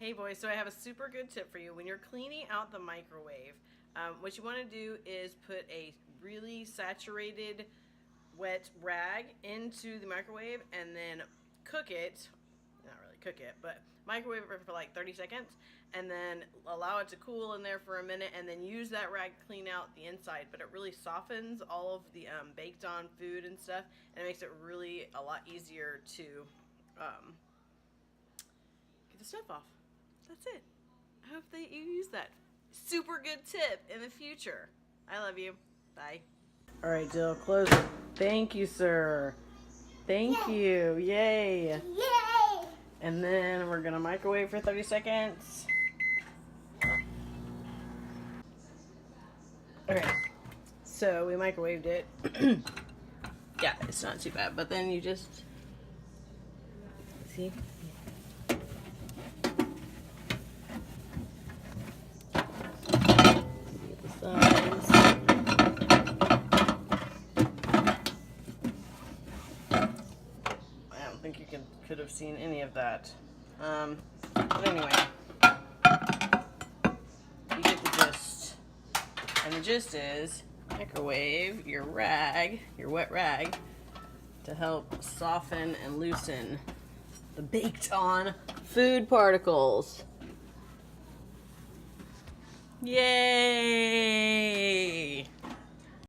Hey boys, so I have a super good tip for you. When you're cleaning out the microwave, what you want to do is put a really saturated wet rag into the microwave and then cook it. Not really cook it, but microwave it for like 30 seconds and then allow it to cool in there for a minute and then use that rag to clean out the inside. But it really softens all of the baked on food and stuff, and it makes it really a lot easier to get the stuff off. That's it. I hope that you use that super good tip in the future. I love you. Bye. All right, Jill, close it. Thank you, sir. Thank you. Yay. Yay! And then we're going to microwave for 30 seconds. Okay. So we microwaved it. Yeah, it's not too bad. But then you just... See? You could have seen any of that. But anyway, you get the gist. And the gist is microwave your rag, your wet rag, to help soften and loosen the baked on food particles. Yay!